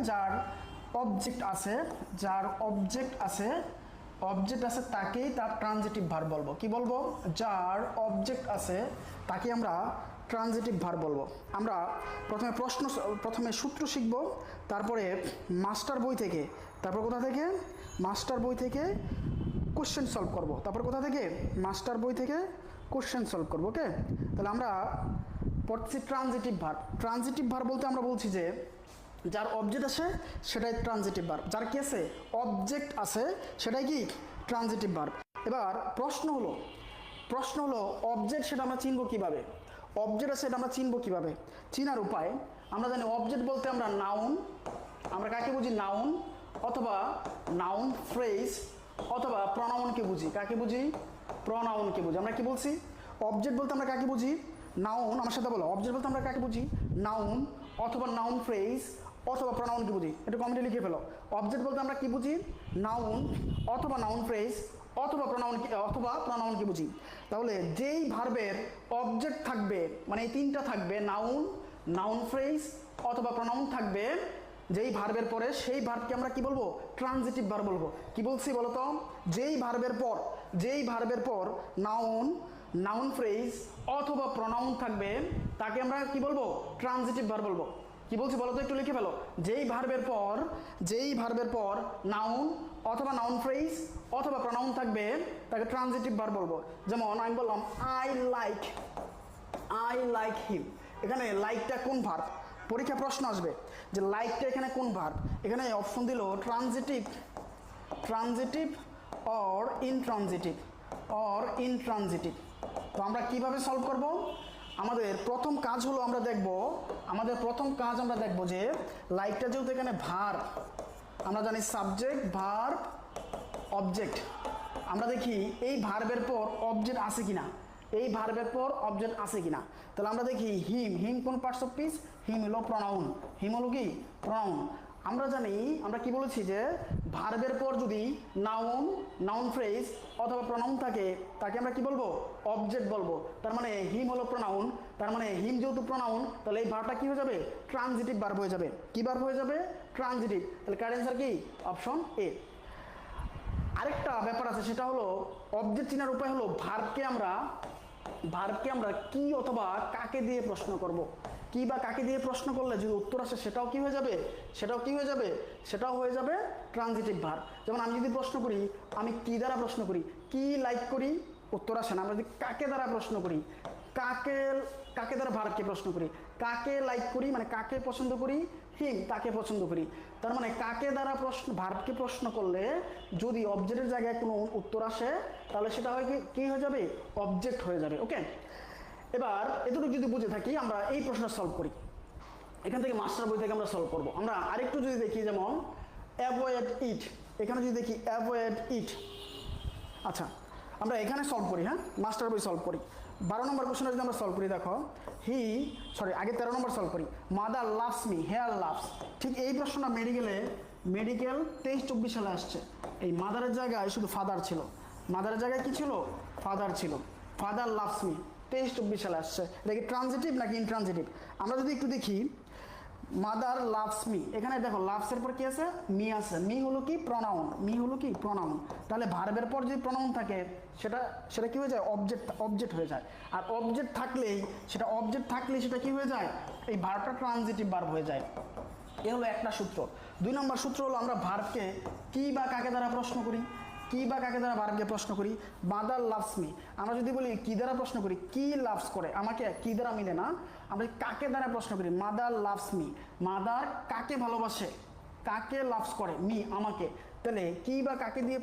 যার অবজেক্ট আছে তাকেই তার ট্রানজিটিভ ভার্ব বলবো। কি বলবো? যার অবজেক্ট আছে তাকে আমরা ট্রানজিটিভ ভার্ব বলবো। আমরা প্রথমে সূত্র শিখব, তারপরে মাস্টার বই থেকে, তারপর কোথা থেকে? মাস্টার বই থেকে কোশ্চেন সলভ করব। তারপর কোথা থেকে? মাস্টার বই থেকে কোশ্চেন সলভ করব। ওকে, তাহলে আমরা পড়ছি ট্রানজিটিভ ভার্ব বলতে আমরা বলছি যে যার অবজেক্ট আছে সেটাই ট্রানজিটিভ ভার্ব, যার কি আছে? অবজেক্ট আছে সেটাই কি? Transitive verb. এবার প্রশ্ন হলো অবজেক্ট সেটা আমরা চিনব কিভাবে? অবজেক্ট আছে সেটা আমরা চিনব কিভাবে? চিনার উপায় আমরা জানি, অবজেক্ট বলতে আমরা নাউন, আমরা কাকে বুঝি? নাউন অথবা নাউন ফ্রেজ অথবা প্রনাউনকে বুঝি। কাকে বুঝি? প্রনাউনকে বুঝি। আমরা কি বলছি? অবজেক্ট বলতে আমরা কাকে বুঝি? নাউন। আমার সাথে বলো, অবজেক্ট বলতে আমরা কাকে বুঝি? নাউন অথবা নাউন ফ্রেজ অথবা প্রনাউনকে বুঝি। একটু কমেন্টে লিখে ফেলো, অবজেক্ট বলতে আমরা কি বুঝি? নাউন অথবা নাউন ফ্রেজ অথবা প্রনাউনকে বুঝি। তাহলে যেই ভার্বের অবজেক্ট থাকবে, মানে এই তিনটা থাকবে, নাউন ফ্রেজ অথবা প্রনাউন থাকবে যেই ভার্বের পরে, সেই ভার্বকে আমরা কি বলবো? ট্রানজিটিভ ভার্ব বলবো। কি বলছি বলো তো? যেই ভার্বের পর নাউন ফ্রেজ অথবা প্রনাউন থাকবে তাকে আমরা কি বলবো? ট্রানজিটিভ ভার্ব বলবো। কি বলছি বলো তো, একটু লিখে ফেলো। যেই ভার্বের পর নাউন অথবা নাউন ফ্রেজ অথবা প্রনাউন থাকবে তাকে ট্রানজিটিভ ভার্ব বলবো। যেমন আমি বললাম আই লাইক হিম। এখানে লাইকটা কোন ভার্ব? পরীক্ষা প্রশ্ন আসবে যে লাইকটা এখানে কোন ভার্ব। এখানে অপশন দিল ট্রানজিটিভ অর ইনট্রানজিটিভ। তো আমরা কিভাবে সলভ করব? আমাদের প্রথম কাজ আমরা দেখব যে লাইকটা যেহেতু এখানে ভার্ব, আমরা জানি সাবজেক্ট ভার্ব অবজেক্ট। আমরা দেখি এই ভার্বের পর অবজেক্ট আছে কিনা, তাহলে আমরা দেখি হিম কোন পার্টস অফ স্পিচ? হিম হলো প্রনাউন। আমরা জানি, আমরা কি বলেছি যে ভার্বের পর যদি নাউন ফ্রেজ অথবা প্রনাউন থাকে তাকে আমরা কি বলবো? অবজেক্ট বলবো। তার মানে হিম হলো প্রনাউন, তার মানে হিম যেহেতু প্রনাউন তাহলে এই ভার্বটা কি হয়ে যাবে? ট্রানজিটিভ ভার্ব হয়ে যাবে। কি ভার্ব হয়ে যাবে? ট্রানজিটিভ। তাহলে কারেক্ট অ্যান্সার কি? Option A. আরেকটা ব্যাপার আছে, সেটা হলো অবজেক্ট চেনার উপায় হলো ভার্বকে আমরা কি অথবা কাকে দিয়ে প্রশ্ন করব। কি বা কাকে দিয়ে প্রশ্ন করলে যদি উত্তর আসে সেটাও কি হয়ে যাবে? সেটাও হয়ে যাবে ট্রানজিটিভ ভার্ব। যেমন আমি যদি প্রশ্ন করি, আমি কি দ্বারা প্রশ্ন করি? কি লাইক করি? উত্তর আসে না। আমরা যদি কাকে দ্বারা প্রশ্ন করি, কাকে দ্বারা ভার্বকে প্রশ্ন করি, কাকে লাইক করি মানে কাকে পছন্দ করি? হিম, তাকে পছন্দ করি। তার মানে কাকে দ্বারা ভার্বকে প্রশ্ন করলে যদি অবজেক্টের জায়গায় কোনো উত্তর আসে তাহলে সেটা হয় কি হয়ে যাবে? অবজেক্ট হয়ে যাবে। ওকে, এবার এতটুকু যদি বুঝে থাকি আমরা এই প্রশ্নটা সলভ করি। এখান থেকে মাস্টার বই থেকে আমরা সলভ করব। আমরা আরেকটু যদি দেখি, যেমন অ্যাভয়েড ইট, এখানে যদি দেখি অ্যাভয়েড ইট। আচ্ছা, আমরা এখানে সলভ করি, হ্যাঁ, মাস্টার বই সলভ করি। 12 নম্বর কোশ্চেনটা যদি আমরা সলভ করি, দেখো আগে 13 নম্বর সলভ করি। Mother loves me, hair loves. ঠিক এই প্রশ্নটা মেডিকেল 23-24 সালে আসছে। এই মাদারের জায়গায় শুধু ফাদার ছিল, মাদারের জায়গায় কি ছিল? ফাদার ছিল। ফাদার লাভস মি 23-24 সালে আসছে। এটা কি ট্রানজিটিভ নাকি ইনট্রানজিটিভ? আমরা যদি একটু দেখি, মাদার লাভস মি, এখানে দেখো লাভসের পর কি আছে? মি আছে। মি হলো কি? প্রনাউন। তাহলে ভার্বের পর যদি প্রনাউন থাকে সেটা কি হয়ে যায়? অবজেক্ট হয়ে যায়। আর অবজেক্ট থাকলেই সেটা কি হয়ে যায়? এই ভার্বটা ট্রানজিটিভ ভার্ব হয়ে যায়। এ হলো একটা সূত্র। 2 নম্বর সূত্র হলো আমরা ভার্বকে কি বা কাকে দ্বারা প্রশ্ন করি, ভার্বকে প্রশ্ন করি। মাদার লাভস মি, আমরা যদি বলি কি দ্বারা প্রশ্ন করি, কি লাভস করে আমাকে, কি দ্বারা মিলে না, আমরা কাকে দ্বারা প্রশ্ন করি, মাদার লাভস মি। মাদার কাকে ভালোবাসে? কাকে লাভস করে? মি, আমাকে। তাহলে কি বা কাকে দিয়ে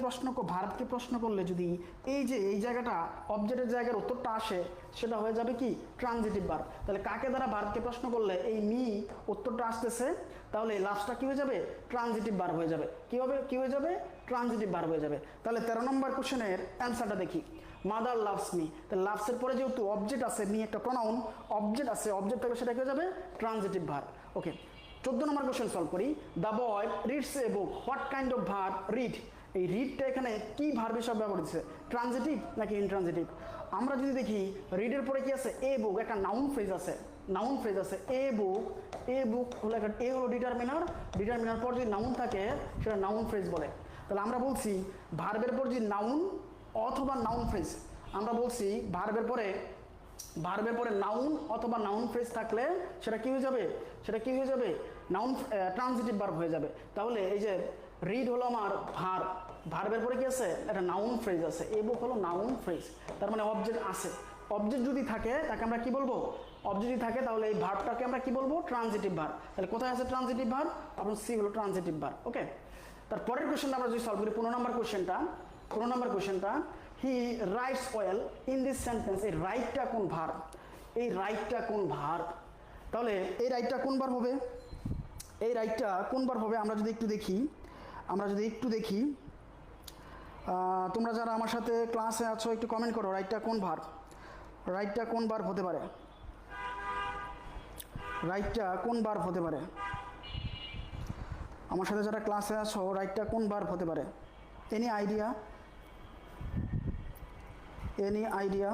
ভার্বকে প্রশ্ন করলে যদি এই জায়গাটা অবজেক্টের জায়গার উত্তরটা আসে সেটা হয়ে যাবে কি? Transitive verb. তাহলে কাকে দ্বারা ভার্বকে প্রশ্ন করলে এই মি উত্তরটা আসতেছে, তাহলে লাভসটা কি হয়ে যাবে? ট্রানজিটিভ ভার্ব হয়ে যাবে। কি হয়ে যাবে? ট্রানজিটিভ ভার্ব হয়ে যাবে। তাহলে 13 নম্বর কোশ্চেনের অ্যান্সারটা দেখি। মাদার লাভস মি, তাহলে লাভসের পরে যেহেতু অবজেক্ট আছে, মি একটা প্রনাউন, অবজেক্ট থাকলে সেটা কি হয়ে যাবে? Transitive verb. Okay, 14 number question solve করি। The boy reads a book, what kind of verb read? এই রিডটা এখানে কি ভার্ব হিসাবে ব্যবহার হচ্ছে? ট্রানজিটিভ নাকি ইনট্রানজিটিভ? আমরা যদি দেখি রিডের পরে কি আছে? এ বুক, একটা নাউন ফ্রেজ আছে। নাউন ফ্রেজ আছে এ বুক হলো একটা এ হলো ডিটারমিনার পর যদি নাউন থাকে সেটা নাউন ফ্রেজ বলে। তাহলে আমরা বলছি ভার্বের পর যদি নাউন অথবা নাউন ফ্রেজ, আমরা বলছি ভার্বের পরে নাউন অথবা নাউন ফ্রেজ থাকলে সেটা কি হয়ে যাবে নাউন ট্রানজিটিভ ভার্ব হয়ে যাবে। তাহলে এই যে রিড হলো আমার ভার্বের পরে কি আছে, একটা নাউন ফ্রেজ আছে, এ বুক হলো নাউন ফ্রেজ, তার মানে অবজেক্ট আছে। অবজেক্ট যদি থাকে তাকে আমরা কি বলবো, অবজেক্ট যদি থাকে তাহলে এই ভার্বটাকে আমরা কি বলবো, ট্রানজিটিভ ভার্ব। তাহলে কোথায় আছে ট্রানজিটিভ ভার্ব, আপনার সি হলো ট্রানজিটিভ ভার্ব। ওকে, তারপরের কোশ্চেনটা আমরা যদি সলভ করি 15 নম্বর কোশ্চেনটা he writes well in this sentence, এই রাইটটা কোন ভার্ব, তাহলে এই রাইটটা কোন ভার্ব হবে, আমরা যদি একটু দেখি তোমরা যারা আমার সাথে ক্লাসে আছো একটু কমেন্ট করো রাইটটা কোন ভার্ব হতে পারে, আমার সাথে যারা ক্লাসে আছো রাইটটা কোন ভার্ব হতে পারে, এনি আইডিয়া?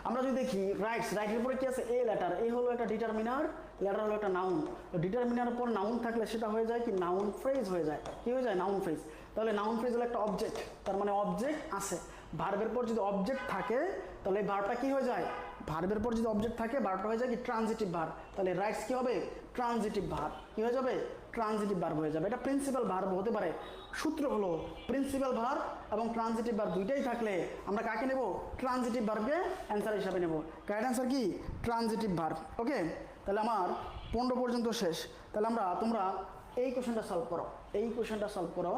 আমরা যদি দেখি রাইটের পরে কি আছে, এ লেটার, এ হলো একটা ডিটারমিনার, লেটার হলো একটা নাউন। তো ডিটারমিনার পর নাউন থাকলে সেটা হয়ে যায় কি, নাউন ফ্রেজ হয়ে যায়। কি হয়ে যায়, নাউন ফ্রেজ। তাহলে নাউন ফ্রেজ হলো একটা অবজেক্ট, তার মানে অবজেক্ট আছে। ভার্বের পর যদি অবজেক্ট থাকে তাহলে এই ভার্বটা কি হয়ে যায়, ভার্বের পর যদি অবজেক্ট থাকে ভার্বটা হয়ে যায় কি, ট্রানজিটিভ ভার্ব। তাহলে রাইটস কি হবে, ট্রানজিটিভ ভার্ব। কি হয়ে যাবে, ট্রানজিটিভ ভার্ব হয়ে যাবে। এটা প্রিন্সিপাল ভার্ব হতে পারে। সূত্র হলো প্রিন্সিপাল ভার্ব এবং ট্রানজিটিভ ভার্ব দুইটাই থাকলে আমরা কাকে নেব, ট্রানজিটিভ ভার্বকে অ্যান্সার হিসাবে নেব। কারেক্ট অ্যান্সার কি, ট্রানজিটিভ ভার্ব। ওকে, তাহলে আমার 15 পর্যন্ত শেষ। তাহলে তোমরা এই কোশ্চেনটা সলভ করো,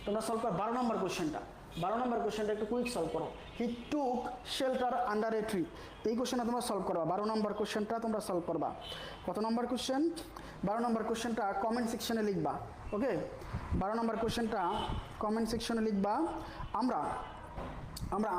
তোমরা সলভ করো 12 নম্বর কোশ্চেনটা একটু কুইক সলভ করো। He took shelter under a tree, এই কোশ্চেনটা তোমরা সলভ করবা। 12 নম্বর কোশ্চেনটা তোমরা সলভ করবা। কত নম্বর কোশ্চেন, 12 নম্বর কোশ্চেনটা কমেন্ট সেকশনে লিখবা। ওকে, 12 নম্বর কোশ্চেনটা কমেন্ট সেকশনে লিখবা। আমরা